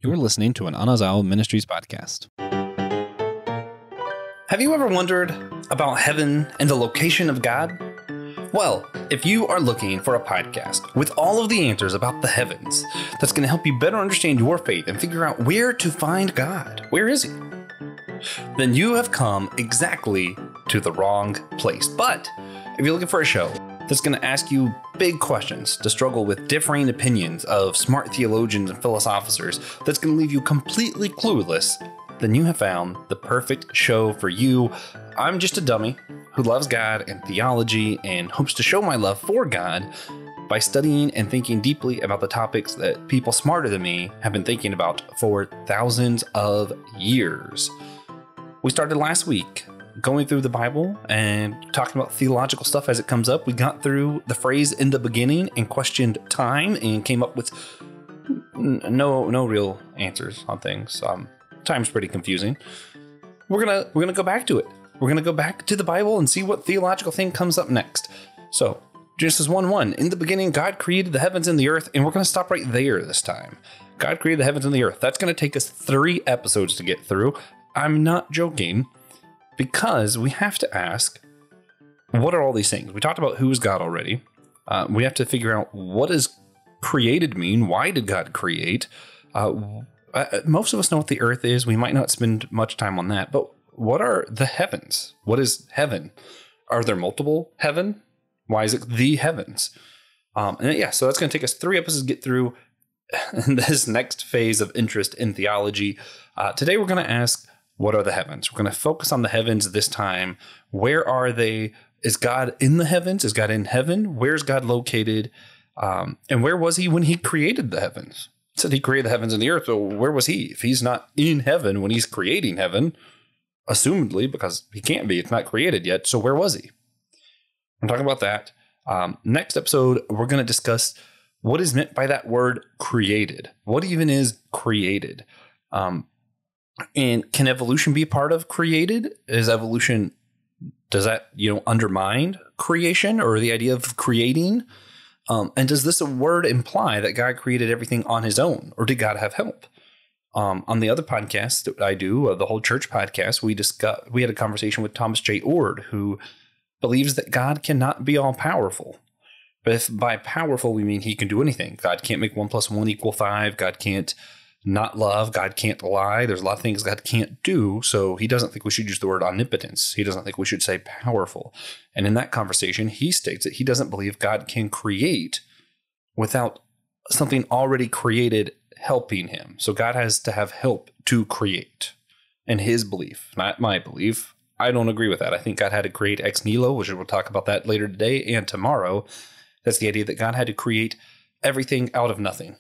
You're listening to an Anazao Ministries podcast. Have you ever wondered about heaven and the location of God? Well, if you are looking for a podcast with all of the answers about the heavens, that's going to help you better understand your faith and figure out where to find God, where is He? Then you have come exactly to the wrong place. But if you're looking for a show that's going to ask you big questions to struggle with differing opinions of smart theologians and philosophers, that's going to leave you completely clueless, then you have found the perfect show for you. I'm just a dummy who loves God and theology and hopes to show my love for God by studying and thinking deeply about the topics that people smarter than me have been thinking about for thousands of years. We started last week going through the Bible and talking about theological stuff as it comes up. We got through the phrase in the beginning and questioned time and came up with no real answers on things. Time's pretty confusing. We're gonna go back to it. We're gonna go back to the Bible and see what theological thing comes up next. So Genesis 1:1, in the beginning, God created the heavens and the earth, and we're gonna stop right there this time. God created the heavens and the earth. That's gonna take us 3 episodes to get through. I'm not joking, because we have to ask, what are all these things? We talked about who is God already. We have to figure out, what does created mean? Why did God create? Most of us know what the earth is. We might not spend much time on that, but what are the heavens? What is heaven? Are there multiple heaven? Why is it the heavens? So that's going to take us 3 episodes to get through this next phase of interest in theology. Today, we're going to ask, what are the heavens? We're going to focus on the heavens this time. Where are they? Is God in the heavens? Is God in heaven? Where's God located? And where was He when He created the heavens? It said He created the heavens and the earth. So where was He? If He's not in heaven when He's creating heaven, assumedly, because He can't be, it's not created yet. So where was He? I'm talking about that. Next episode, we're going to discuss what is meant by that word created. What even is created? And can evolution be part of created? Does that, undermine creation or the idea of creating? And does this word imply that God created everything on His own, or did God have help? On the other podcast that I do, the Whole Church podcast, we had a conversation with Thomas J. Ord, who believes that God cannot be all powerful. But if by powerful we mean He can do anything, God can't make 1 + 1 = 5. God can't not love. God can't lie. There's a lot of things God can't do. So he doesn't think we should use the word omnipotence. He doesn't think we should say powerful. And in that conversation, he states that he doesn't believe God can create without something already created helping Him. So God has to have help to create. In his belief, not my belief, I don't agree with that. I think God had to create ex nihlo, which we'll talk about that later today and tomorrow. That's the idea that God had to create everything out of nothing.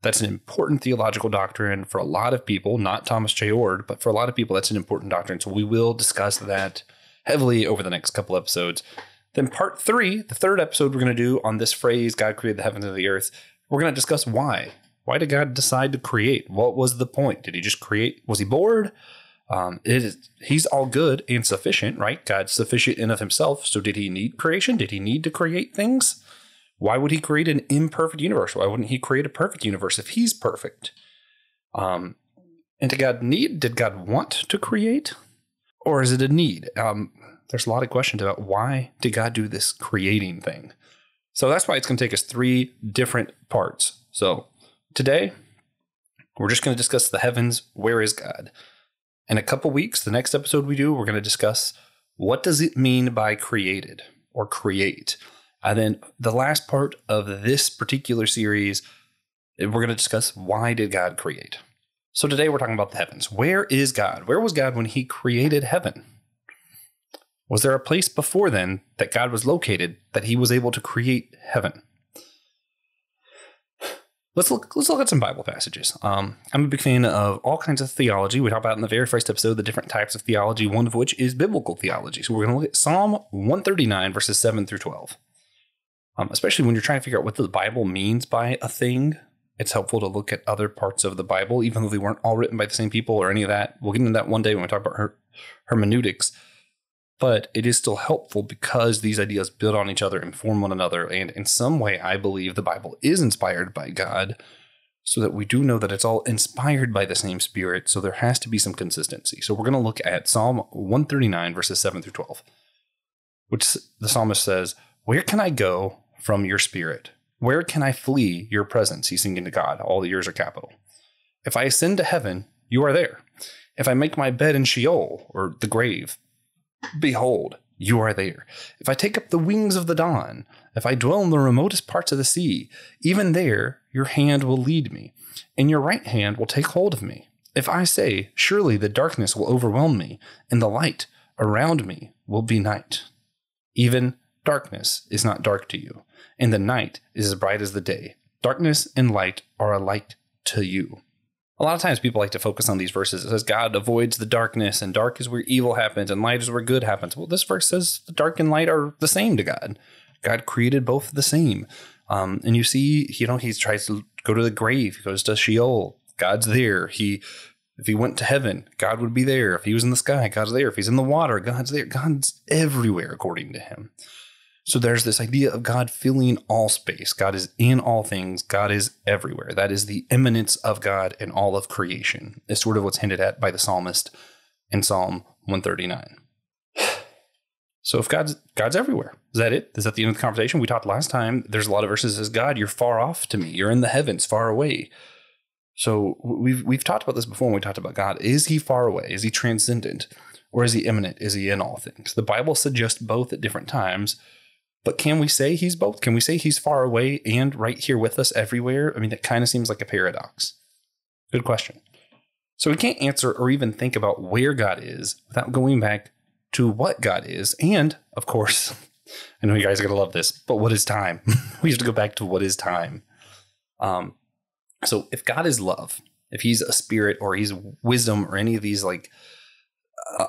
That's an important theological doctrine for a lot of people, not Thomas J. Ord, but for a lot of people, that's an important doctrine. So we will discuss that heavily over the next couple episodes. Then part 3, the 3rd episode we're going to do on this phrase, God created the heavens and the earth, we're going to discuss why. Why did God decide to create? What was the point? Did He just create? Was He bored? He's all good and sufficient, right? God's sufficient in of Himself. So did He need creation? Did He need to create things? Why would He create an imperfect universe? Why wouldn't He create a perfect universe if He's perfect? And did God want to create? Or is it a need? There's a lot of questions about why did God do this creating thing? So that's why it's going to take us 3 different parts. So today, we're just going to discuss the heavens. Where is God? In a couple weeks, the next episode we're going to discuss, what does it mean by created or create? And then the last part of this particular series, we're going to discuss, why did God create? So today we're talking about the heavens. Where is God? Where was God when He created heaven? Was there a place before then that God was located that He was able to create heaven? Let's look at some Bible passages. I'm a big fan of all kinds of theology. We talked about in the very first episode the different types of theology, one of which is biblical theology. So we're going to look at Psalm 139, verses 7 through 12. Especially when you're trying to figure out what the Bible means by a thing, it's helpful to look at other parts of the Bible, even though they weren't all written by the same people or any of that. We'll get into that one day when we talk about hermeneutics. But it is still helpful because these ideas build on each other, inform one another. And in some way, I believe the Bible is inspired by God. so that we do know that it's all inspired by the same Spirit, so there has to be some consistency. So we're going to look at Psalm 139, verses 7 through 12, which the psalmist says, "Where can I go from your Spirit? Where can I flee your presence?" He's singing to God. All the years are capital. "If I ascend to heaven, you are there. If I make my bed in Sheol, or the grave, behold, you are there. If I take up the wings of the dawn, if I dwell in the remotest parts of the sea, even there your hand will lead me, and your right hand will take hold of me. If I say, surely the darkness will overwhelm me, and the light around me will be night. Even darkness is not dark to you, and the night is as bright as the day. Darkness and light are alike to you." A lot of times people like to focus on these verses. It says God avoids the darkness, and dark is where evil happens, and light is where good happens. Well, this verse says the dark and light are the same to God. God created both the same. And you see, he tries to go to the grave. He goes to Sheol. God's there. If he went to heaven, God would be there. If he was in the sky, God's there. If he's in the water, God's there. God's everywhere according to him. So there's this idea of God filling all space. God is in all things. God is everywhere. That is the immanence of God in all of creation. It's sort of what's hinted at by the psalmist in Psalm 139. So if God's everywhere, is that it? Is that the end of the conversation? We talked last time. There's a lot of verses that says, God, you're far off to me. You're in the heavens, far away. So we've talked about this before when we talked about God. Is he far away? Is he transcendent? Or is he immanent? Is he in all things? The Bible suggests both at different times. But can we say he's both? Can we say he's far away and right here with us everywhere? I mean, that kind of seems like a paradox. Good question. So we can't answer or even think about where God is without going back to what God is. And, of course, I know you guys are going to love this, but what is time? We have to go back to what is time. So if God is love, if he's a spirit or he's wisdom or any of these like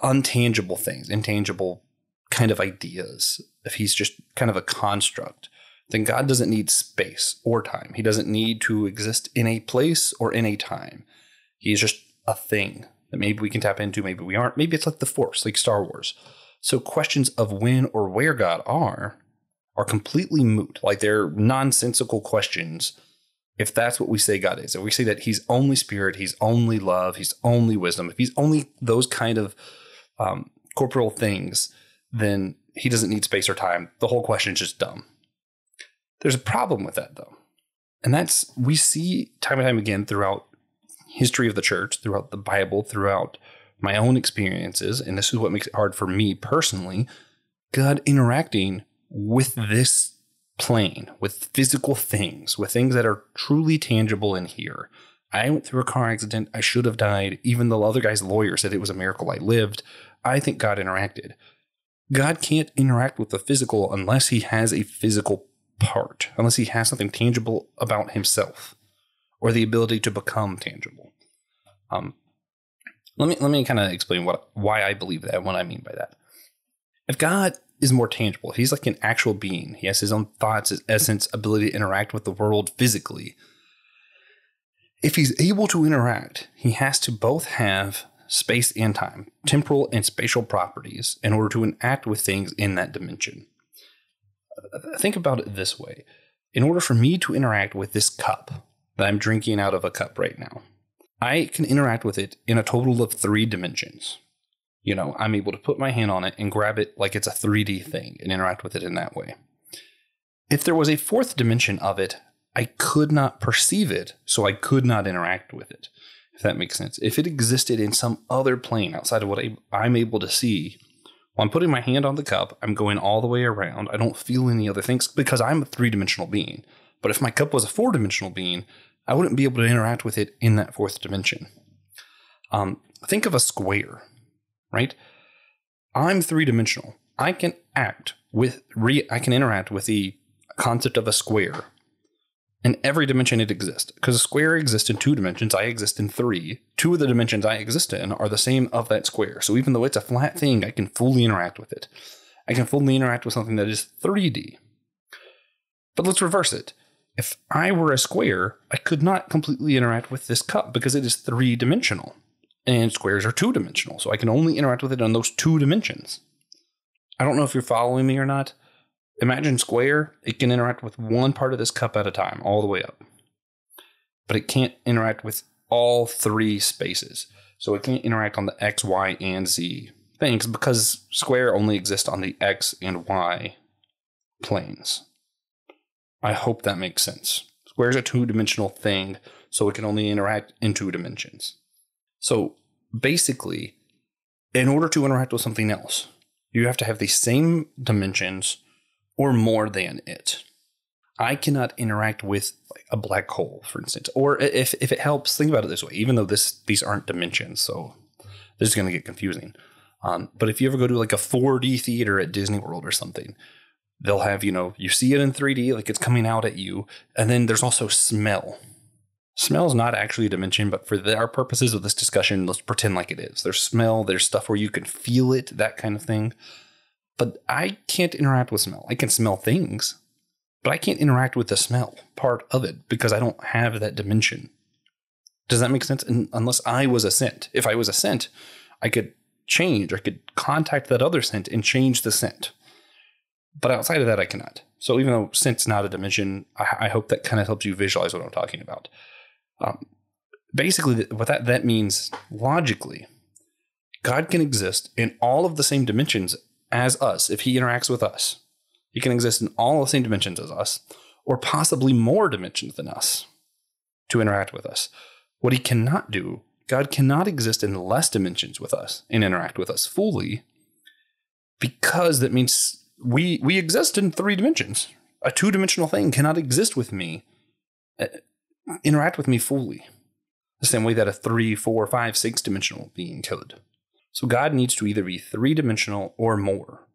untangible things, intangible kind of ideas, if he's just kind of a construct, then God doesn't need space or time. He doesn't need to exist in a place or in a time. He's just a thing that maybe we can tap into, maybe we aren't. Maybe it's like the Force, like Star Wars. So questions of when or where God are completely moot. Like they're nonsensical questions if that's what we say God is. If we say that he's only spirit, he's only love, he's only wisdom, if he's only those kind of corporeal things, then he doesn't need space or time. The whole question is just dumb. There's a problem with that, though. And that's, we see time and time again throughout history of the church, throughout the Bible, throughout my own experiences, and this is what makes it hard for me personally, God interacting with this plane, with physical things, with things that are truly tangible in here. I went through a car accident. I should have died. Even though the other guy's lawyer said it was a miracle I lived, I think God interacted. God can't interact with the physical unless he has a physical part, unless he has something tangible about himself or the ability to become tangible. Let me kind of explain why I believe that and what I mean by that. If God is more tangible, if he's like an actual being, he has his own thoughts, his essence, ability to interact with the world physically. If he's able to interact, he has to both have space and time, temporal and spatial properties, in order to interact with things in that dimension. Think about it this way. In order for me to interact with this cup that I'm drinking out of a cup right now, I can interact with it in a total of 3 dimensions. You know, I'm able to put my hand on it and grab it like it's a 3D thing and interact with it in that way. If there was a 4th dimension of it, I could not perceive it, so I could not interact with it, if that makes sense. If it existed in some other plane outside of what I'm able to see, while I'm putting my hand on the cup, I'm going all the way around. I don't feel any other things because I'm a 3-dimensional being. But if my cup was a 4-dimensional being, I wouldn't be able to interact with it in that 4th dimension. Think of a square, right? I'm 3-dimensional. I can interact with the concept of a square in every dimension it exists. Because a square exists in 2 dimensions, I exist in 3. 2 of the dimensions I exist in are the same of that square. So even though it's a flat thing, I can fully interact with it. I can fully interact with something that is 3D. But let's reverse it. If I were a square, I could not completely interact with this cup because it is 3-dimensional. And squares are 2-dimensional, so I can only interact with it on those 2 dimensions. I don't know if you're following me or not. Imagine square, it can interact with one part of this cup at a time, all the way up. but it can't interact with all three spaces. So it can't interact on the X, Y, and Z things because square only exists on the X and Y planes. I hope that makes sense. Square is a two-dimensional thing, so it can only interact in two dimensions. So basically, in order to interact with something else, you have to have the same dimensions or more than it. I cannot interact with like a black hole, for instance. Or if it helps, think about it this way, even though these aren't dimensions, so this is going to get confusing. But if you ever go to like a 4D theater at Disney World or something, they'll have, you see it in 3D, like it's coming out at you. And then there's also smell. Smell is not actually a dimension, but for our purposes of this discussion, let's pretend like it is. There's smell, there's stuff where you can feel it, that kind of thing. But I can't interact with smell. I can smell things, but I can't interact with the smell part of it because I don't have that dimension. Does that make sense? Unless I was a scent. If I was a scent, I could contact that other scent and change the scent. But outside of that, I cannot. So even though scent's not a dimension, I hope that kind of helps you visualize what I'm talking about. Basically, what that means logically, God can exist in all of the same dimensions as us if he interacts with us. He can exist in all the same dimensions as us, or possibly more dimensions than us to interact with us. What he cannot do, God cannot exist in less dimensions with us and interact with us fully, because that means we exist in three dimensions. A two-dimensional thing cannot exist with me, interact with me fully, the same way that a 3, 4, 5, 6-dimensional being could. So God needs to either be three-dimensional or more.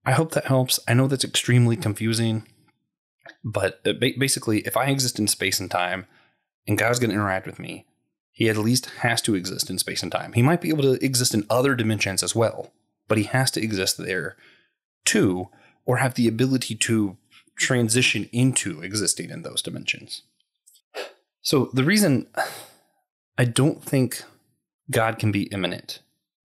I hope that helps. I know that's extremely confusing, but basically, if I exist in space and time, and God's going to interact with me, he at least has to exist in space and time. He might be able to exist in other dimensions as well, but he has to exist there too, or have the ability to transition into existing in those dimensions. So the reason I don't think God can be immanent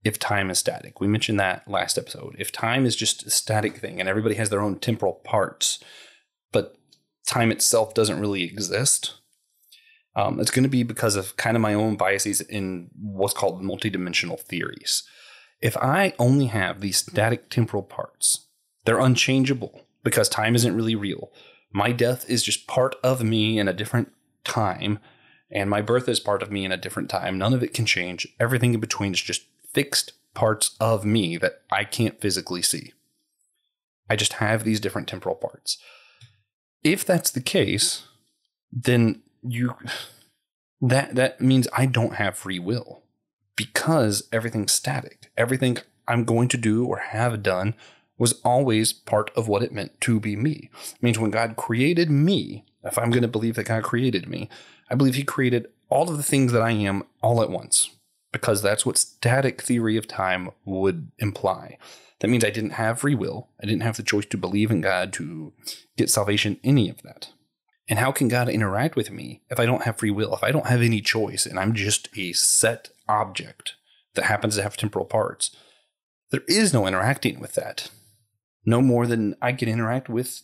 if time is static. We mentioned that last episode. If time is just a static thing and everybody has their own temporal parts, but time itself doesn't really exist, it's going to be because of kind of my own biases in what's called multidimensional theories. If I only have these static temporal parts, they're unchangeable because time isn't really real. My death is just part of me in a different time, and my birth is part of me in a different time. None of it can change. Everything in between is just fixed parts of me that I can't physically see. I just have these different temporal parts. If that's the case, then that means I don't have free will because everything's static. Everything I'm going to do or have done was always part of what it meant to be me. It means when God created me, if I'm going to believe that God created me, I believe he created all of the things that I am all at once, because that's what static theory of time would imply. That means I didn't have free will. I didn't have the choice to believe in God, to get salvation, any of that. And how can God interact with me if I don't have free will, if I don't have any choice, and I'm just a set object that happens to have temporal parts? There is no interacting with that. No more than I can interact with,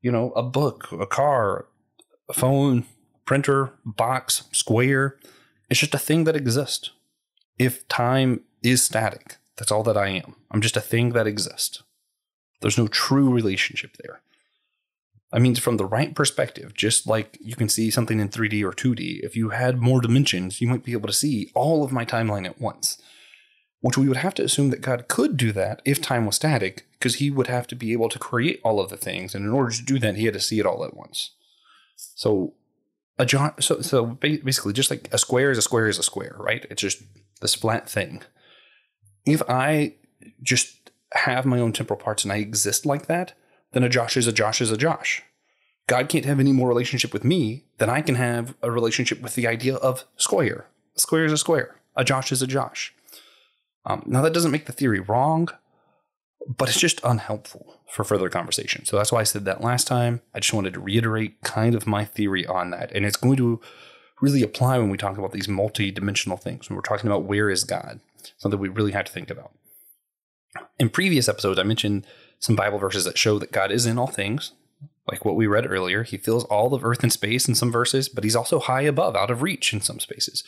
a book, a car, a phone, printer, box, square. It's just a thing that exists. If time is static, that's all that I am. I'm just a thing that exists. There's no true relationship there. I mean, from the right perspective, just like you can see something in 3D or 2D, if you had more dimensions, you might be able to see all of my timeline at once. Which we would have to assume that God could do that if time was static, because he would have to be able to create all of the things. And in order to do that, he had to see it all at once. So basically, just like a square is a square is a square, right? It's just this flat thing. If I just have my own temporal parts and I exist like that, then a Josh is a Josh is a Josh. God can't have any more relationship with me than I can have a relationship with the idea of square. A square is a square. A Josh is a Josh. Now, that doesn't make the theory wrong, but it's just unhelpful for further conversation. So that's why I said that last time. I just wanted to reiterate kind of my theory on that. And it's going to really apply when we talk about these multi-dimensional things. When we're talking about where is God, something we really have to think about. In previous episodes, I mentioned some Bible verses that show that God is in all things. Like what we read earlier, he fills all of earth and space in some verses, but he's also high above, out of reach in some spaces.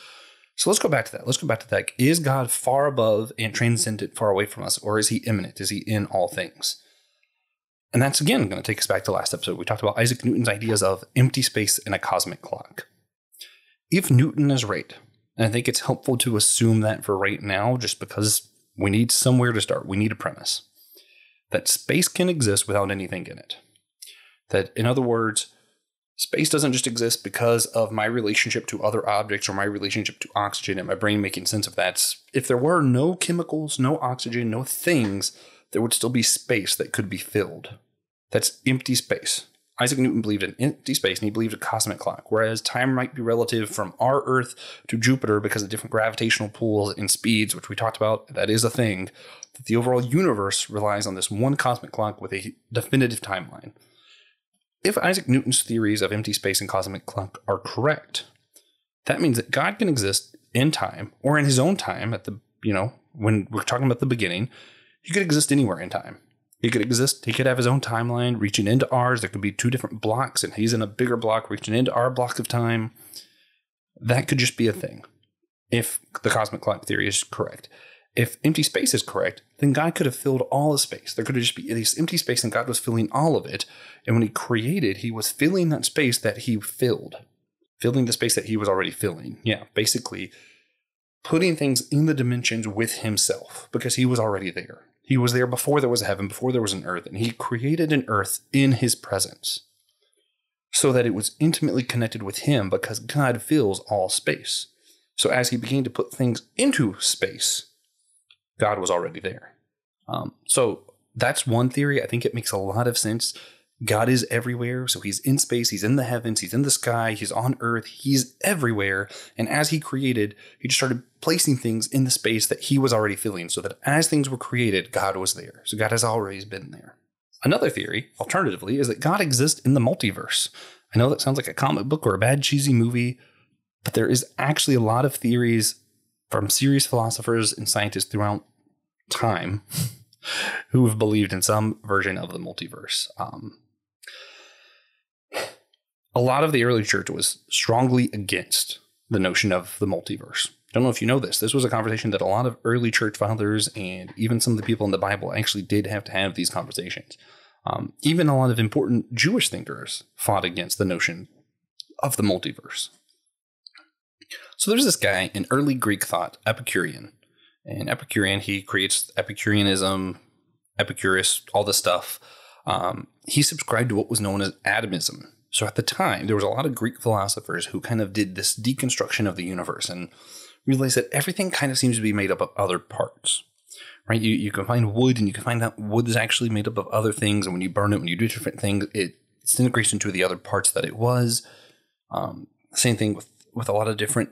So let's go back to that. Is God far above and transcendent, far away from us, or is he immanent? Is he in all things? And that's, again, going to take us back to last episode. We talked about Isaac Newton's ideas of empty space and a cosmic clock. If Newton is right, and I think it's helpful to assume that for right now, just because we need somewhere to start, we need a premise, that space can exist without anything in it. That, in other words, space doesn't just exist because of my relationship to other objects or my relationship to oxygen and my brain making sense of that. If there were no chemicals, no oxygen, no things, there would still be space that could be filled. That's empty space. Isaac Newton believed in empty space, and he believed a cosmic clock, whereas time might be relative from our Earth to Jupiter because of different gravitational pulls and speeds, which we talked about. That is a thing. That the overall universe relies on this one cosmic clock with a definitive timeline. If Isaac Newton's theories of empty space and cosmic clock are correct, that means that God can exist in time or in his own time at the, when we're talking about the beginning, he could exist anywhere in time. He could have his own timeline reaching into ours. There could be two different blocks and he's in a bigger block reaching into our block of time. That could just be a thing if the cosmic clock theory is correct. If empty space is correct, then God could have filled all the space. There could have just been this empty space and God was filling all of it. And when he created, he was filling that space that he filled. Filling the space that he was already filling. Yeah, basically putting things in the dimensions with himself because he was already there. He was there before there was a heaven, before there was an earth, and he created an earth in his presence so that it was intimately connected with him because God fills all space. So as he began to put things into space, God was already there. So that's one theory. I think it makes a lot of sense. God is everywhere. So he's in space. He's in the heavens. He's in the sky. He's on earth. He's everywhere. And as he created, he just started placing things in the space that he was already filling so that as things were created, God was there. So God has always been there. Another theory, alternatively, is that God exists in the multiverse. I know that sounds like a comic book or a bad cheesy movie, but there is actually a lot of theories from serious philosophers and scientists throughout time who have believed in some version of the multiverse. A lot of the early church was strongly against the notion of the multiverse. Don't know if you know this. This was a conversation that a lot of early church fathers and even some of the people in the Bible actually did have to have these conversations. Even a lot of important Jewish thinkers fought against the notion of the multiverse. So there's this guy in early Greek thought, Epicurean. And Epicurean, he creates Epicureanism, Epicurus, all this stuff. He subscribed to what was known as Atomism. So at the time, there was a lot of Greek philosophers who kind of did this deconstruction of the universe and realized that everything kind of seems to be made up of other parts, right? You can find wood and you can find that wood is actually made up of other things. And when you burn it, when you do different things, it disintegrates into the other parts that it was. Same thing with a lot of different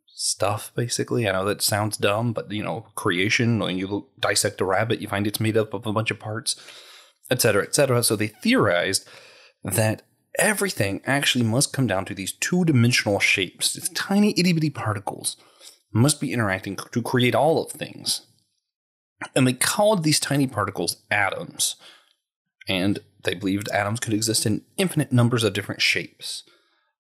stuff, basically. I know that sounds dumb, but, creation, when you dissect a rabbit, you find it's made up of a bunch of parts, et cetera, et cetera. So they theorized that everything actually must come down to these two-dimensional shapes. These tiny itty-bitty particles must be interacting to create all of things. And they called these tiny particles atoms. And they believed atoms could exist in infinite numbers of different shapes.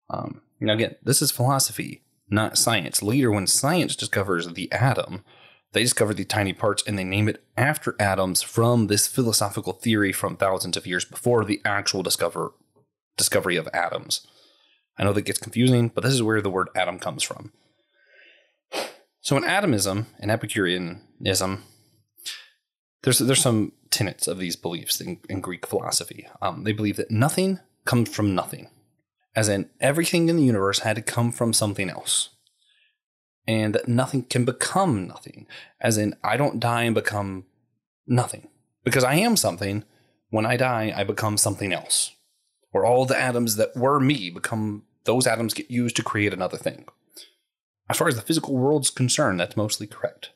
Now again, this is philosophy, not science. Later, when science discovers the atom, they discover the tiny parts and they name it after atoms from this philosophical theory from thousands of years before the actual discovery of atoms. I know that gets confusing, but this is where the word atom comes from. So in atomism and Epicureanism, there's some tenets of these beliefs in Greek philosophy. They believe that nothing comes from nothing, as in everything in the universe had to come from something else, and that nothing can become nothing, as in I don't die and become nothing, because I am something. When I die, I become something else. Or all the atoms that were me become, those atoms get used to create another thing. As far as the physical world's concerned, that's mostly correct.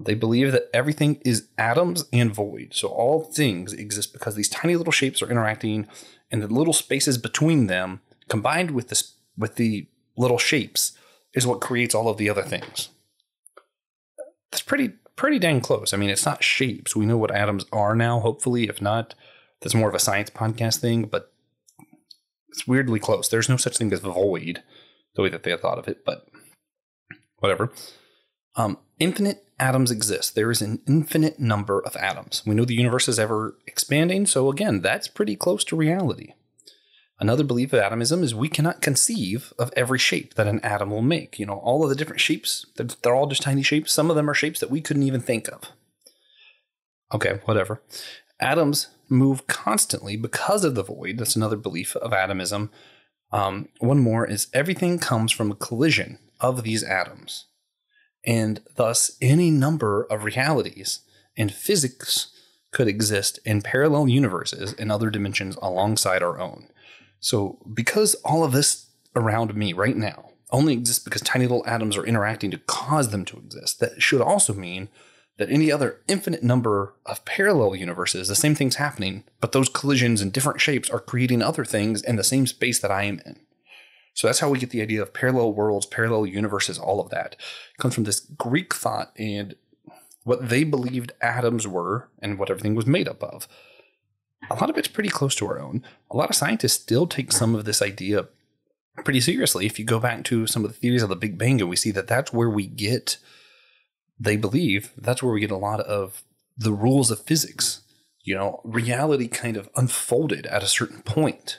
They believe that everything is atoms and void. So all things exist because these tiny little shapes are interacting, and the little spaces between them, combined with the little shapes, is what creates all of the other things. That's pretty dang close. I mean, it's not shapes. We know what atoms are now, hopefully. If not, that's more of a science podcast thing, but It's weirdly close. There's no such thing as void, the way that they thought of it, but whatever. Infinite atoms exist. There is an infinite number of atoms. We know the universe is ever expanding, so again, that's pretty close to reality. Another belief of atomism is we cannot conceive of every shape that an atom will make. You know, all of the different shapes, they're all just tiny shapes. Some of them are shapes that we couldn't even think of. Okay, whatever. Atoms move constantly because of the void. That's another belief of atomism. One more is everything comes from a collision of these atoms. And thus, any number of realities in physics could exist in parallel universes in other dimensions alongside our own. So because all of this around me right now only exists because tiny little atoms are interacting to cause them to exist, that should also mean that any other infinite number of parallel universes, the same thing's happening, but those collisions in different shapes are creating other things in the same space that I am in. So that's how we get the idea of parallel worlds, parallel universes, all of that. It comes from this Greek thought and what they believed atoms were and what everything was made up of. A lot of it's pretty close to our own. A lot of scientists still take some of this idea pretty seriously. If you go back to some of the theories of the Big Bang, and we see that that's where we get, they believe, that's where we get a lot of the rules of physics. You know, reality kind of unfolded at a certain point.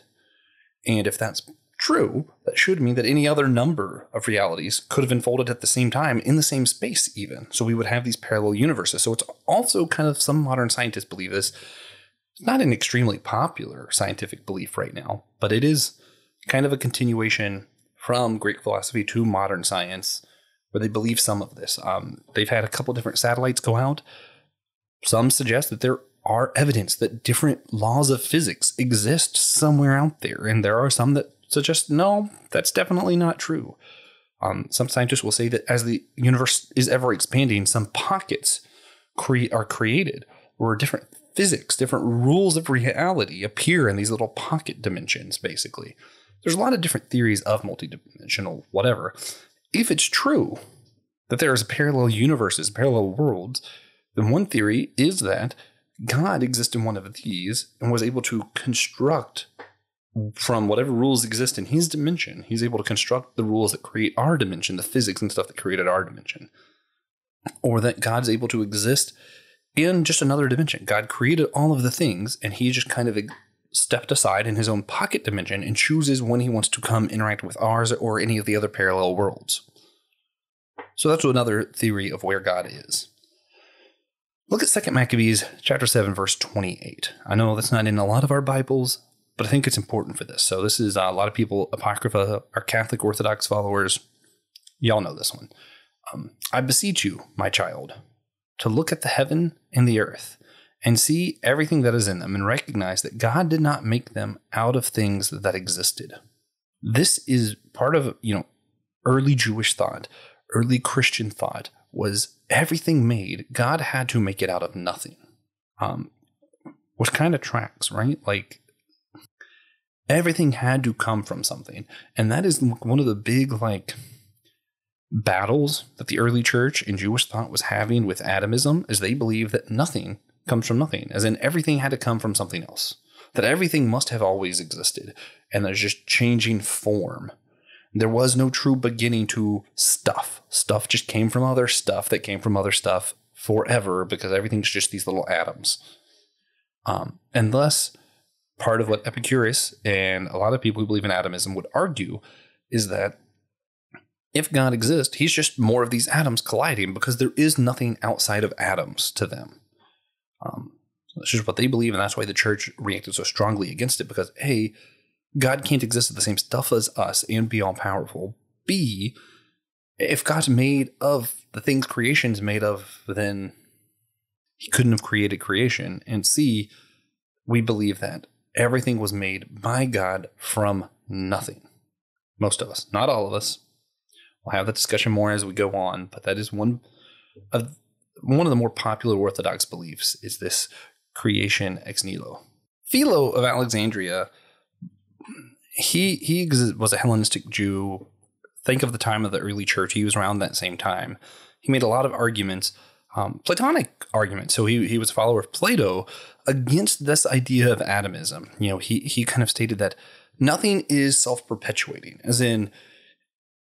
And if that's true, that should mean that any other number of realities could have unfolded at the same time in the same space even. So we would have these parallel universes. So it's also kind of, some modern scientists believe this. It's not an extremely popular scientific belief right now, but it is kind of a continuation from Greek philosophy to modern science where they believe some of this. They've had a couple different satellites go out. Some suggest that there are evidence that different laws of physics exist somewhere out there. And there are some that suggest, no, that's definitely not true. Some scientists will say that as the universe is ever expanding, some pockets are created where different physics, different rules of reality appear in these little pocket dimensions, basically. There's a lot of different theories of multidimensional whatever. If it's true that there's parallel universes, parallel worlds, then one theory is that God exists in one of these and was able to construct from whatever rules exist in his dimension. He's able to construct the rules that create our dimension, the physics and stuff that created our dimension. Or that God's able to exist in just another dimension. God created all of the things and he just kind of stepped aside in his own pocket dimension and chooses when he wants to come interact with ours or any of the other parallel worlds. So that's another theory of where God is. Look at 2 Maccabees chapter 7, verse 28. I know that's not in a lot of our Bibles, but I think it's important for this. So this is a lot of people, Apocrypha, our Catholic Orthodox followers. Y'all know this one. I beseech you, my child, to look at the heaven and the earth and see everything that is in them and recognize that God did not make them out of things that existed. This is part of, early Jewish thought, early Christian thought was everything made, God had to make it out of nothing. Which kind of tracks, right? Like everything had to come from something. And that is one of the big, battles that the early church and Jewish thought was having with atomism, is they believe that nothing comes from nothing, as in everything had to come from something else, that everything must have always existed, and there's just changing form. There was no true beginning to stuff. Stuff just came from other stuff that came from other stuff forever, because everything's just these little atoms. And thus, part of what Epicurus and a lot of people who believe in atomism would argue is that if God exists, he's just more of these atoms colliding, because there is nothing outside of atoms to them. That's just what they believe, and that's why the church reacted so strongly against it, because A, God can't exist as the same stuff as us and be all-powerful. B, if God's made of the things creation's made of, then he couldn't have created creation. And C, we believe that everything was made by God from nothing. Most of us, not all of us. We'll have that discussion more as we go on, but that is one of the more popular Orthodox beliefs, is this creation ex nihilo. Philo of Alexandria, he was a Hellenistic Jew. Think of the time of the early church. He was around that same time. He made a lot of arguments, Platonic arguments. So he was a follower of Plato against this idea of atomism. He kind of stated that nothing is self-perpetuating, as in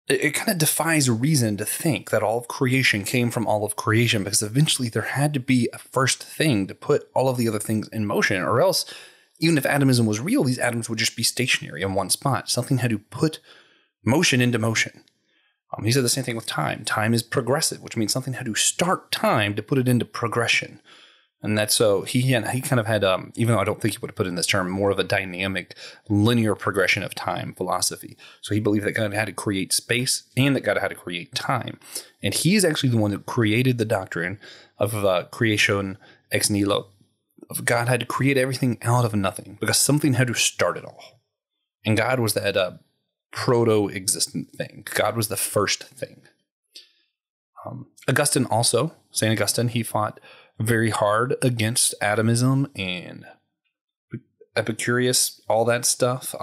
it kind of defies reason to think that all of creation came from all of creation, because eventually there had to be a first thing to put all of the other things in motion, or else even if atomism was real, these atoms would just be stationary in one spot. Something had to put motion into motion. He said the same thing with time. Time is progressive, which means something had to start time to put it into progression. And that's so he kind of had, even though I don't think he would have put in this term, more of a dynamic, linear progression of time philosophy. So he believed that God had to create space and that God had to create time. And he is actually the one that created the doctrine of creation ex nihlo. Of God had to create everything out of nothing because something had to start it all. And God was that proto-existent thing. God was the first thing. Augustine also, St. Augustine, he fought very hard against atomism and Epicurus, all that stuff.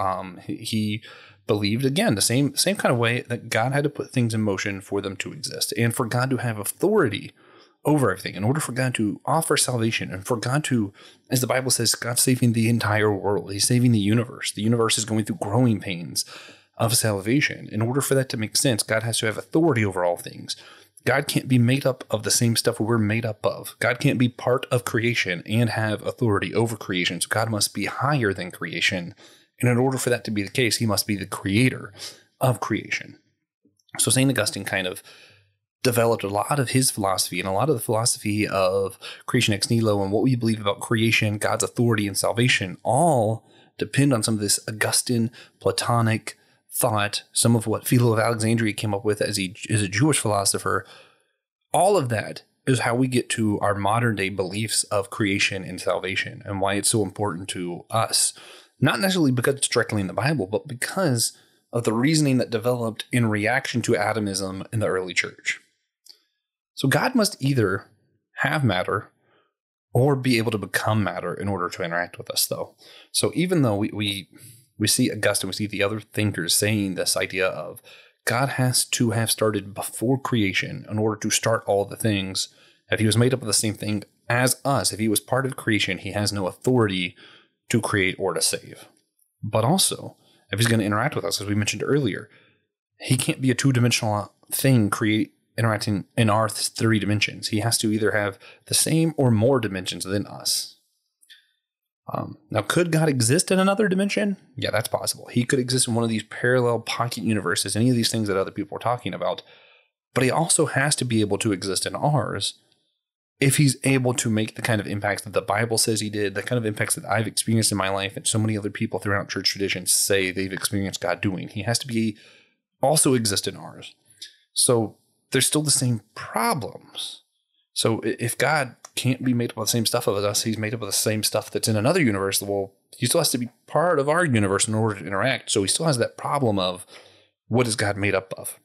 He believed, again, the same kind of way that God had to put things in motion for them to exist, and for God to have authority over everything, in order for God to offer salvation, and for God to, as the Bible says, God's saving the entire world. He's saving the universe. The universe is going through growing pains of salvation. In order for that to make sense, God has to have authority over all things. God can't be made up of the same stuff we're made up of. God can't be part of creation and have authority over creation. So God must be higher than creation. And in order for that to be the case, he must be the creator of creation. So St. Augustine kind of developed a lot of his philosophy and a lot of the philosophy of creation ex nihlo and what we believe about creation, God's authority, and salvation all depend on some of this Augustine Platonic thought, some of what Philo of Alexandria came up with as a Jewish philosopher. All of that is how we get to our modern day beliefs of creation and salvation, and why it's so important to us. Not necessarily because it's directly in the Bible, but because of the reasoning that developed in reaction to atomism in the early church. So God must either have matter or be able to become matter in order to interact with us, though. So even though we see Augustine, we see the other thinkers saying this idea of God has to have started before creation in order to start all the things. If he was made up of the same thing as us, if he was part of creation, he has no authority to create or to save. But also, if he's going to interact with us, as we mentioned earlier, he can't be a two-dimensional thing interacting in our three dimensions. He has to either have the same or more dimensions than us. Now, could God exist in another dimension? Yeah, that's possible. He could exist in one of these parallel pocket universes, any of these things that other people are talking about. But he also has to be able to exist in ours if he's able to make the kind of impacts that the Bible says he did, the kind of impacts that I've experienced in my life, and so many other people throughout church traditions say they've experienced God doing. He has to be also exist in ours. So there's still the same problems. So if God can't be made up of the same stuff as us, he's made up of the same stuff that's in another universe, well, he still has to be part of our universe in order to interact. So he still has that problem of what is God made up of?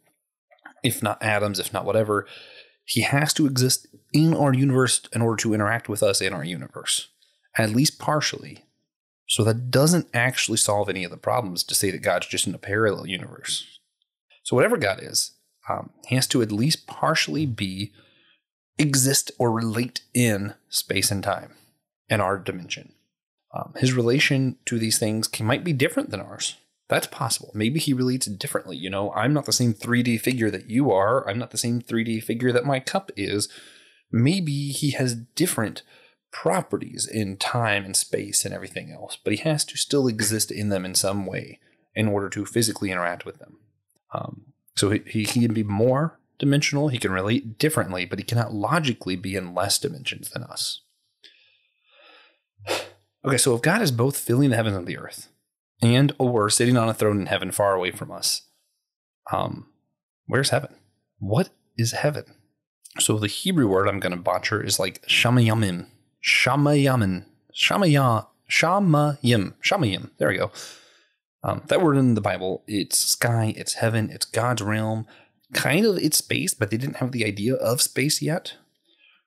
If not atoms, if not whatever, he has to exist in our universe in order to interact with us in our universe, at least partially. So that doesn't actually solve any of the problems to say that God's just in a parallel universe. So whatever God is, he has to at least partially exist or relate in space and time in our dimension. His relation to these things might be different than ours. That's possible. Maybe he relates differently. You know, I'm not the same 3D figure that you are. I'm not the same 3D figure that my cup is. Maybe he has different properties in time and space and everything else, but he has to still exist in them in some way in order to physically interact with them. So he can be more dimensional, he can relate differently, but he cannot logically be in less dimensions than us. Okay, so if God is both filling the heavens and the earth, and or sitting on a throne in heaven far away from us, where's heaven? What is heaven? So the Hebrew word I'm going to butcher is like shamayim. Shamayim. There we go. That word in the Bible, it's sky, it's heaven, it's God's realm. Kind of it's space, but they didn't have the idea of space yet.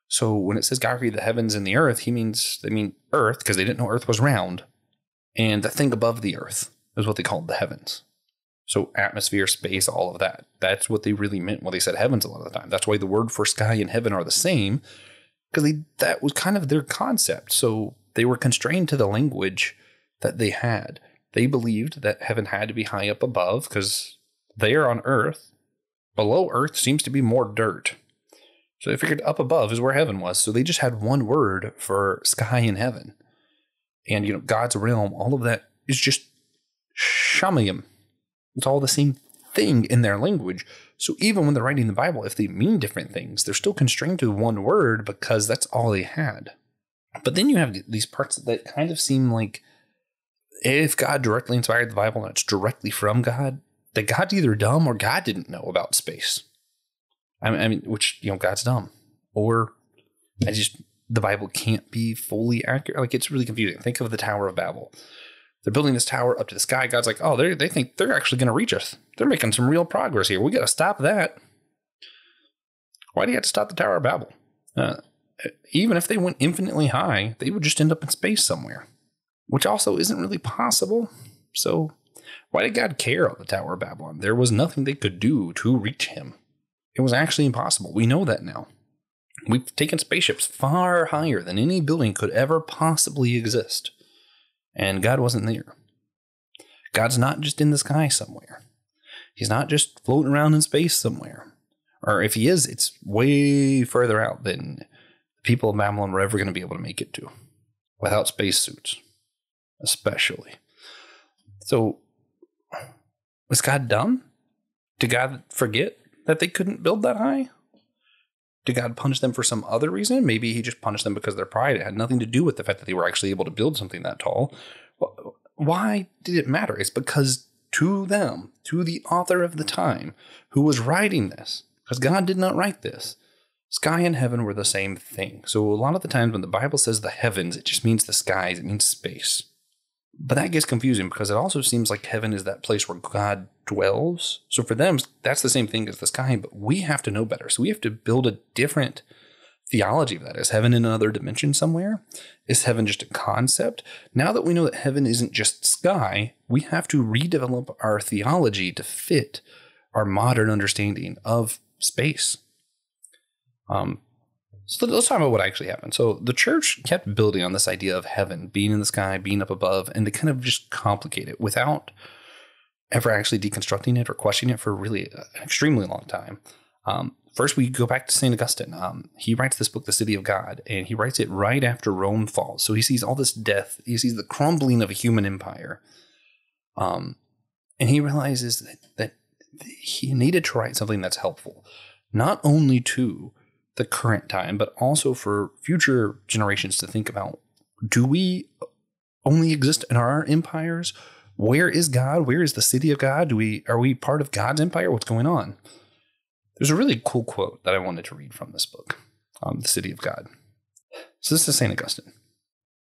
So when it says God created the heavens and the earth, they mean earth, because they didn't know earth was round. And the thing above the earth is what they called the heavens. So atmosphere, space, all of that. That's what they really meant when they said heavens a lot of the time. That's why the word for sky and heaven are the same, because that was kind of their concept. So they were constrained to the language that they had. They believed that heaven had to be high up above because there on earth, below earth seems to be more dirt. So they figured up above is where heaven was. So they just had one word for sky and heaven. And, God's realm, all of that is just shamayim. It's all the same thing in their language. So even when they're writing the Bible, if they mean different things, they're still constrained to one word because that's all they had. But then you have these parts that kind of seem like if God directly inspired the Bible and it's directly from God, that God's either dumb or God didn't know about space. I mean, which, God's dumb. Or the Bible can't be fully accurate. Like, it's really confusing. Think of the Tower of Babel. They're building this tower up to the sky. God's like, oh, they think they're actually going to reach us. They're making some real progress here. We got to stop that. Why do you have to stop the Tower of Babel? Even if they went infinitely high, they would just end up in space somewhere, which also isn't really possible. So why did God care about the Tower of Babylon? There was nothing they could do to reach him. It was actually impossible. We know that now. We've taken spaceships far higher than any building could ever possibly exist. And God wasn't there. God's not just in the sky somewhere. He's not just floating around in space somewhere. Or if he is, it's way further out than the people of Babylon were ever going to be able to make it to. Without spacesuits, especially. So, was God dumb? Did God forget that they couldn't build that high? Did God punish them for some other reason? Maybe he just punished them because of their pride. It had nothing to do with the fact that they were actually able to build something that tall. Why did it matter? It's because to them, to the author of the time who was writing this, because God did not write this, sky and heaven were the same thing. So a lot of the times when the Bible says the heavens, it just means the skies, it means space. But that gets confusing because it also seems like heaven is that place where God dwells. So for them, that's the same thing as the sky, but we have to know better. So we have to build a different theology of that. Is heaven in another dimension somewhere? Is heaven just a concept? Now that we know that heaven isn't just sky, we have to redevelop our theology to fit our modern understanding of space. So let's talk about what actually happened. So the church kept building on this idea of heaven, being in the sky, being up above, and they kind of just complicate it without ever actually deconstructing it or questioning it for really an extremely long time. First, we go back to St. Augustine. He writes this book, The City of God, and he writes it right after Rome falls. So he sees all this death. He sees the crumbling of a human empire. And he realizes that he needed to write something that's helpful, not only to the current time, but also for future generations to think about. Do we only exist in our empires? Where is God? Where is the city of God? Are we part of God's empire? What's going on? There's a really cool quote that I wanted to read from this book, The City of God. So this is St. Augustine.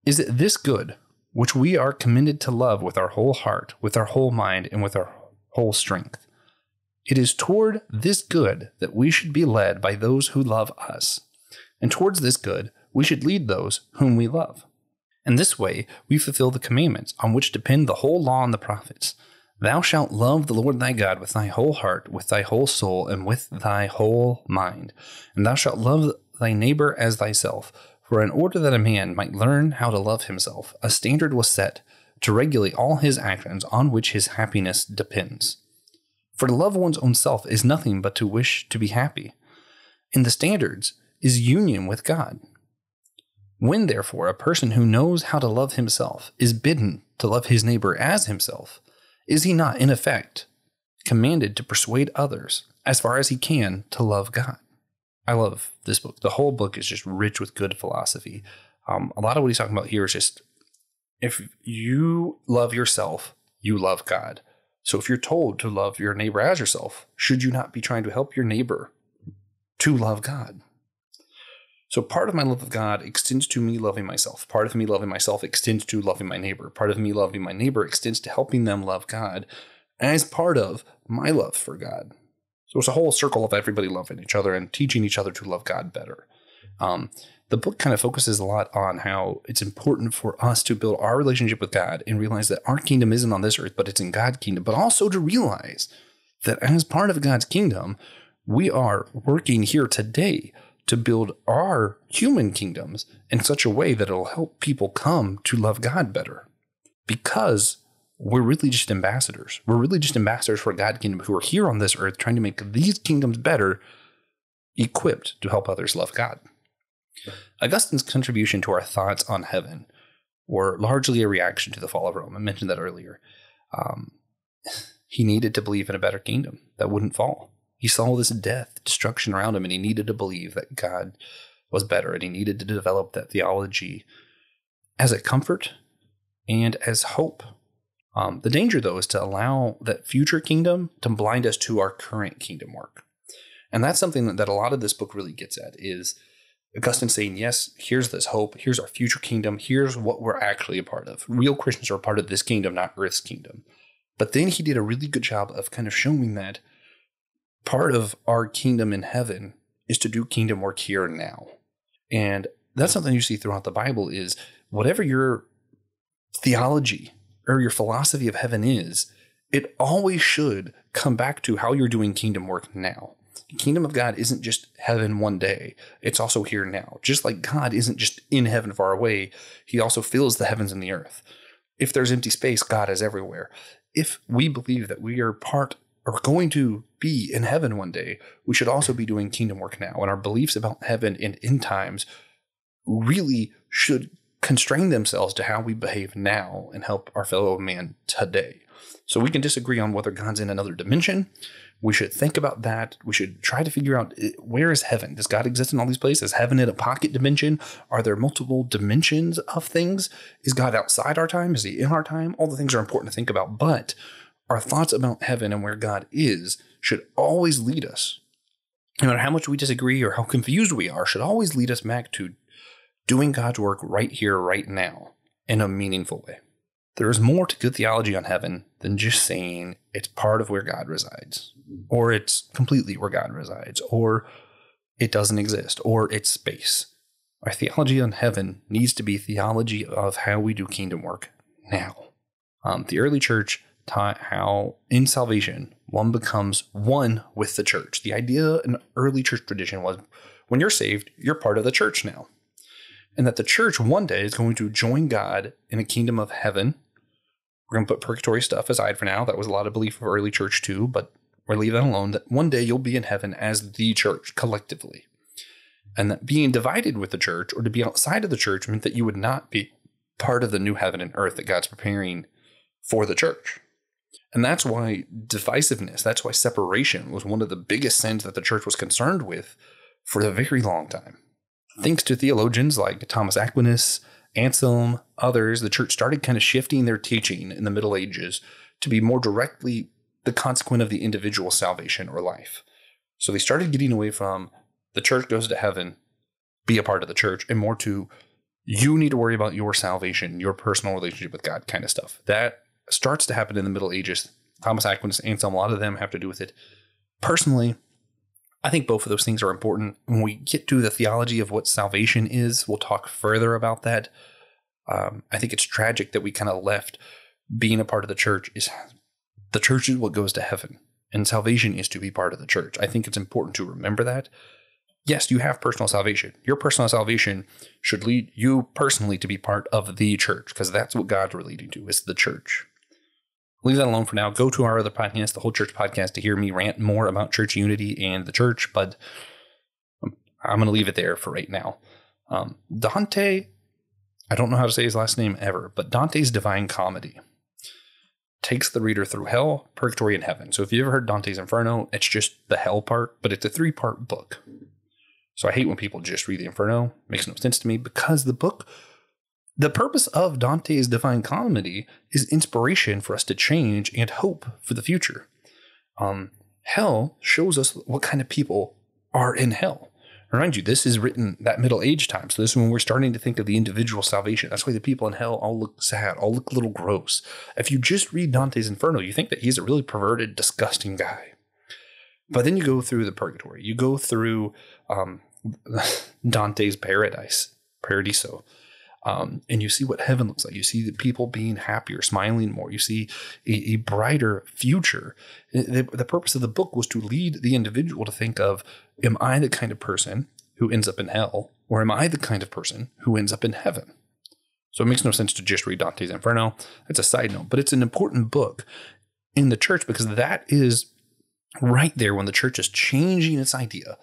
Is it this good which we are commended to love with our whole heart, with our whole mind, and with our whole strength? It is toward this good that we should be led by those who love us, and towards this good we should lead those whom we love. In this way we fulfill the commandments on which depend the whole law and the prophets. Thou shalt love the Lord thy God with thy whole heart, with thy whole soul, and with thy whole mind. And thou shalt love thy neighbor as thyself. For in order that a man might learn how to love himself, a standard was set to regulate all his actions on which his happiness depends. For to love one's own self is nothing but to wish to be happy. In the standards is union with God. When, therefore, a person who knows how to love himself is bidden to love his neighbor as himself, is he not, in effect, commanded to persuade others, as far as he can, to love God? I love this book. The whole book is just rich with good philosophy. A lot of what he's talking about here is just, if you love yourself, you love God. So if you're told to love your neighbor as yourself, should you not be trying to help your neighbor to love God? So part of my love of God extends to me loving myself. Part of me loving myself extends to loving my neighbor. Part of me loving my neighbor extends to helping them love God as part of my love for God. So it's a whole circle of everybody loving each other and teaching each other to love God better. The book kind of focuses a lot on how it's important for us to build our relationship with God and realize that our kingdom isn't on this earth, but it's in God's kingdom, but also to realize that as part of God's kingdom, we are working here today to build our human kingdoms in such a way that it'll help people come to love God better. Because we're really just ambassadors. We're really just ambassadors for God's kingdom who are here on this earth trying to make these kingdoms better, equipped to help others love God. Augustine's contribution to our thoughts on heaven were largely a reaction to the fall of Rome. I mentioned that earlier. He needed to believe in a better kingdom that wouldn't fall. He saw this death, destruction around him, and he needed to believe that God was better, and he needed to develop that theology as a comfort and as hope. The danger, though, is to allow that future kingdom to blind us to our current kingdom work. And that's something that a lot of this book really gets at, is Augustine saying, yes, here's this hope, here's our future kingdom, here's what we're actually a part of. Real Christians are a part of this kingdom, not Earth's kingdom. But then he did a really good job of kind of showing that part of our kingdom in heaven is to do kingdom work here and now. And that's something you see throughout the Bible is whatever your theology or your philosophy of heaven is, it always should come back to how you're doing kingdom work now. The kingdom of God isn't just heaven one day. It's also here now. Just like God isn't just in heaven far away, he also fills the heavens and the earth. If there's empty space, God is everywhere. If we believe that we are part or going to be in heaven one day, we should also be doing kingdom work now. And our beliefs about heaven and end times really should constrain themselves to how we behave now and help our fellow man today. So we can disagree on whether God's in another dimension. We should think about that. We should try to figure out, where is heaven? Does God exist in all these places? Is heaven in a pocket dimension? Are there multiple dimensions of things? Is God outside our time? Is he in our time? All the things are important to think about, but our thoughts about heaven and where God is should always lead us, no matter how much we disagree or how confused we are, should always lead us back to doing God's work right here, right now, in a meaningful way. There is more to good theology on heaven than just saying it's part of where God resides, or it's completely where God resides, or it doesn't exist, or it's space. Our theology on heaven needs to be theology of how we do kingdom work now. The early church taught how in salvation, one becomes one with the church. The idea in early church tradition was when you're saved, you're part of the church now. And that the church one day is going to join God in a kingdom of heaven. We're going to put purgatory stuff aside for now. That was a lot of belief of early church too, but we're leaving that alone. That one day you'll be in heaven as the church collectively. And that being divided with the church or to be outside of the church meant that you would not be part of the new heaven and earth that God's preparing for the church. And that's why divisiveness, that's why separation was one of the biggest sins that the church was concerned with for a very long time. Thanks to theologians like Thomas Aquinas, Anselm, others, the church started kind of shifting their teaching in the Middle Ages to be more directly the consequent of the individual salvation or life. So they started getting away from the church goes to heaven, be a part of the church, and more to you need to worry about your salvation, your personal relationship with God kind of stuff. That starts to happen in the Middle Ages. Thomas Aquinas, Anselm, a lot of them have to do with it. Personally, I think both of those things are important. When we get to the theology of what salvation is, we'll talk further about that. I think it's tragic that we kind of left being a part of the church is what goes to heaven, and salvation is to be part of the church. I think it's important to remember that. Yes, you have personal salvation. Your personal salvation should lead you personally to be part of the church, because that's what God's relating to, is the church. Leave that alone for now. Go to our other podcast, the Whole Church Podcast, to hear me rant more about church unity and the church, but I'm going to leave it there for right now. Dante, I don't know how to say his last name ever, but Dante's Divine Comedy takes the reader through hell, purgatory, and heaven. So if you ever heard Dante's Inferno, it's just the hell part, but it's a 3-part book. So I hate when people just read the Inferno. It makes no sense to me, because the purpose of Dante's Divine Comedy is inspiration for us to change and hope for the future. Hell shows us what kind of people are in hell. Remind you, this is written that Middle Age time. So this is when we're starting to think of the individual salvation. That's why the people in hell all look sad, all look a little gross. If you just read Dante's Inferno, you think that he's a really perverted, disgusting guy. But then you go through the purgatory. You go through Dante's Paradiso. And you see what heaven looks like. You see the people being happier, smiling more. You see a brighter future. The purpose of the book was to lead the individual to think of, am I the kind of person who ends up in hell, or am I the kind of person who ends up in heaven? So it makes no sense to just read Dante's Inferno. That's a side note, but it's an important book in the church because that is right there when the church is changing its idea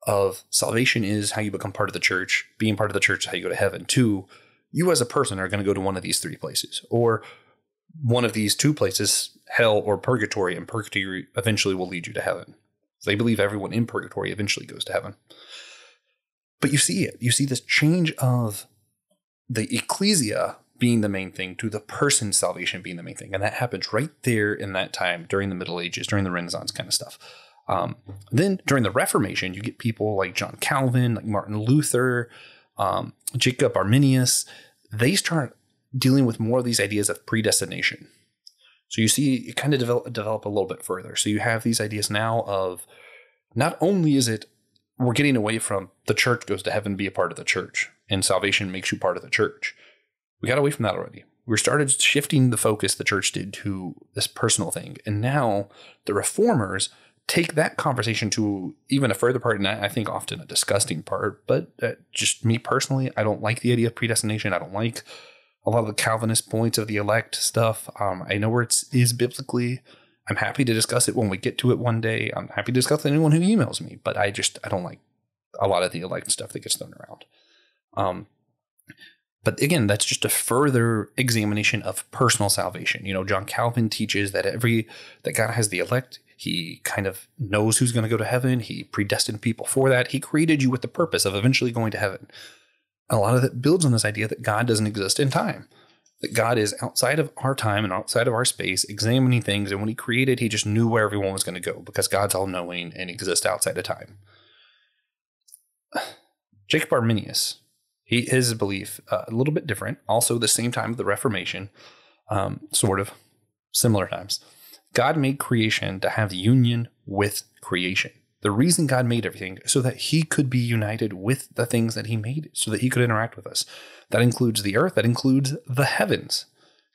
of salvation is how you become part of the church, being part of the church is how you go to heaven, to you as a person are going to go to one of these three places, or one of these two places, hell or purgatory, and purgatory eventually will lead you to heaven. They believe everyone in purgatory eventually goes to heaven. But you see it. You see this change of the ecclesia being the main thing to the person's salvation being the main thing. And that happens right there in that time during the Middle Ages, during the Renaissance kind of stuff. Then during the Reformation, you get people like John Calvin, like Martin Luther, Jacob Arminius. They start dealing with more of these ideas of predestination. So you see it kind of develop a little bit further. So you have these ideas now of not only is it we're getting away from the church goes to heaven, be a part of the church, and salvation makes you part of the church. We got away from that already. We started shifting the focus the church did to this personal thing. And now the reformers take that conversation to even a further part, and I think often a disgusting part, but just me personally, I don't like the idea of predestination. I don't like a lot of the Calvinist points of the elect stuff. I know where it is biblically. I'm happy to discuss it when we get to it one day. I'm happy to discuss with anyone who emails me, but I don't like a lot of the elect stuff that gets thrown around. But again, that's just a further examination of personal salvation. You know, John Calvin teaches that that God has the elect. He kind of knows who's going to go to heaven. He predestined people for that. He created you with the purpose of eventually going to heaven. A lot of that builds on this idea that God doesn't exist in time, that God is outside of our time and outside of our space, examining things. And when he created, he just knew where everyone was going to go because God's all knowing and exists outside of time. Jacob Arminius, his belief, a little bit different, also the same time of the Reformation, sort of similar times. God made creation to have union with creation. The reason God made everything is so that he could be united with the things that he made, so that he could interact with us. That includes the earth, that includes the heavens.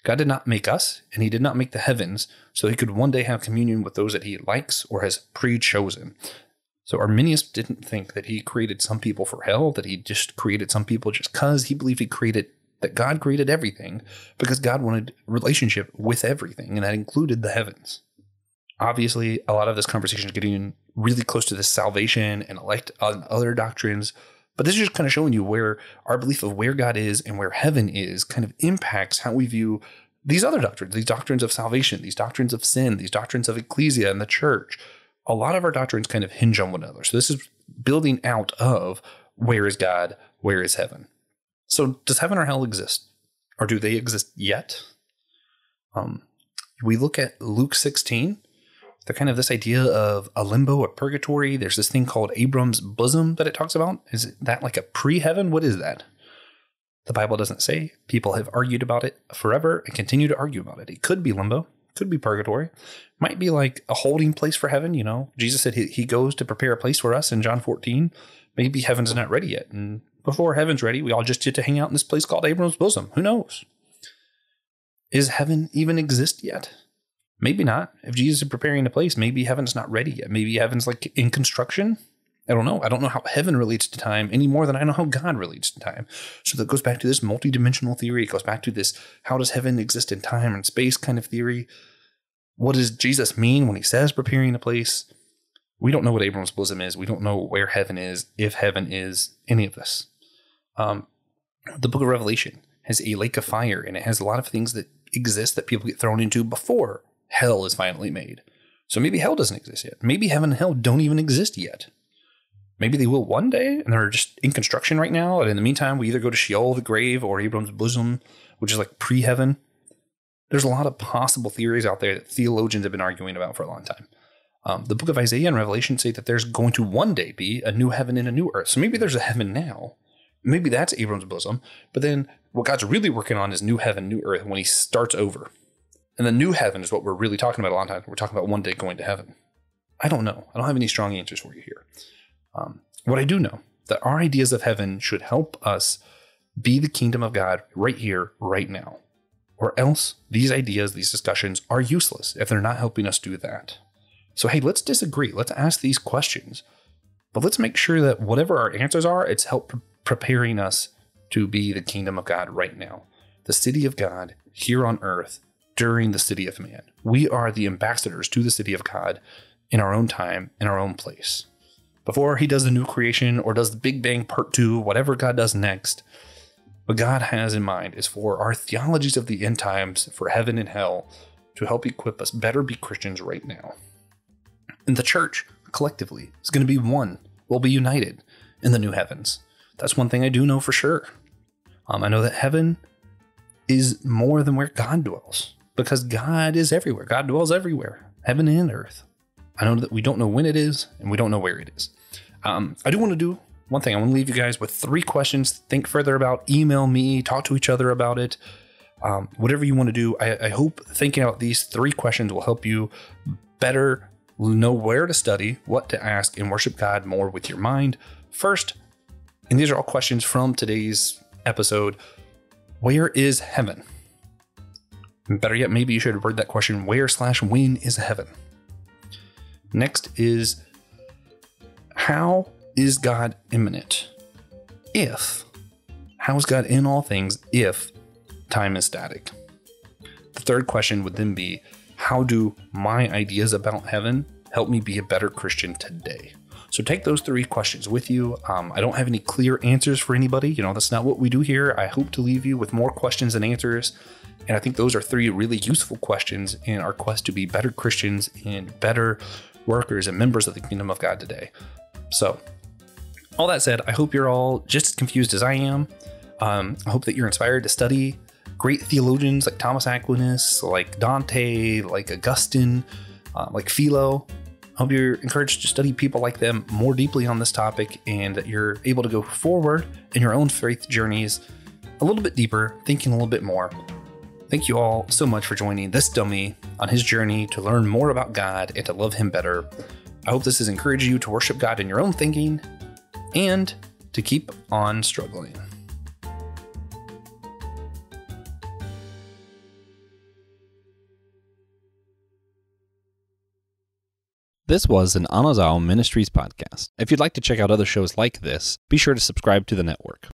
God did not make us, and he did not make the heavens so he could one day have communion with those that he likes or has pre-chosen. So Arminius didn't think that he created some people for hell, that he just created some people just because. He believed that God created everything because God wanted relationship with everything, and that included the heavens. Obviously, a lot of this conversation is getting really close to this salvation and other doctrines, but this is just kind of showing you where our belief of where God is and where heaven is kind of impacts how we view these other doctrines, these doctrines of salvation, these doctrines of sin, these doctrines of ecclesia and the church. A lot of our doctrines kind of hinge on one another. So this is building out of where is God, where is heaven. So does heaven or hell exist? Or do they exist yet? We look at Luke 16. They're kind of this idea of a limbo, a purgatory. There's this thing called Abram's bosom that it talks about. Is that like a pre-heaven? What is that? The Bible doesn't say. People have argued about it forever and continue to argue about it. It could be limbo. Could be purgatory. Might be like a holding place for heaven. You know, Jesus said he goes to prepare a place for us in John 14. Maybe heaven's not ready yet. And before heaven's ready, we all just get to hang out in this place called Abram's bosom. Who knows? Is heaven even exist yet? Maybe not. If Jesus is preparing a place, maybe heaven's not ready yet. Maybe heaven's like in construction. I don't know. I don't know how heaven relates to time any more than I know how God relates to time. So that goes back to this multidimensional theory. It goes back to this, how does heaven exist in time and space kind of theory? What does Jesus mean when he says preparing a place? We don't know what Abram's bosom is. We don't know where heaven is, if heaven is, any of this. The book of Revelation has a lake of fire, and it has a lot of things that exist that people get thrown into before hell is finally made. So maybe hell doesn't exist yet. Maybe heaven and hell don't even exist yet. Maybe they will one day, and they're just in construction right now. And in the meantime, we either go to Sheol, the grave, or Abram's bosom, which is like pre-heaven. There's a lot of possible theories out there that theologians have been arguing about for a long time. The book of Isaiah and Revelation say that there's going to one day be a new heaven and a new earth. So maybe there's a heaven now. Maybe that's Abram's bosom. But then what God's really working on is new heaven, new earth when he starts over. And the new heaven is what we're really talking about a lot of times. We're talking about one day going to heaven. I don't know. I don't have any strong answers for you here. What I do know, that our ideas of heaven should help us be the kingdom of God right here, right now. Or else these ideas, these discussions are useless if they're not helping us do that. So hey, let's disagree. Let's ask these questions. But let's make sure that whatever our answers are, it's preparing us to be the kingdom of God right now. the city of God here on earth during the city of man. We are the ambassadors to the city of God in our own time, in our own place. Before he does the new creation or does the Big Bang Part 2, whatever God does next, what God has in mind is for our theologies of the end times, for heaven and hell, to help equip us better be Christians right now. And the church, collectively, is going to be one. We'll be united in the new heavens. That's one thing I do know for sure. I know that heaven is more than where God dwells, because God is everywhere. God dwells everywhere, heaven and earth. I know that we don't know when it is, and we don't know where it is. I do want to do one thing. I want to leave you guys with 3 questions to think further about. Email me, talk to each other about it. Whatever you want to do, I hope thinking out these 3 questions will help you better know where to study, what to ask, and worship God more with your mind. First, and these are all questions from today's episode, where is heaven? Better yet, maybe you should word that question, where/when is heaven? Next is, how is God immanent? How is God in all things if time is static? The third question would then be, how do my ideas about heaven help me be a better Christian today? So take those 3 questions with you. I don't have any clear answers for anybody. That's not what we do here. I hope to leave you with more questions than answers. And I think those are 3 really useful questions in our quest to be better Christians and better workers and members of the kingdom of God today. So all that said, I hope you're all just as confused as I am. I hope that you're inspired to study great theologians like Thomas Aquinas, like Dante, like Augustine, like Philo. I hope you're encouraged to study people like them more deeply on this topic, and that you're able to go forward in your own faith journeys a little bit deeper, thinking a little bit more. Thank you all so much for joining this dummy on his journey to learn more about God and to love him better. I hope this has encouraged you to worship God in your own thinking and to keep on struggling. This was an Anazao Ministries podcast. If you'd like to check out other shows like this, be sure to subscribe to the network.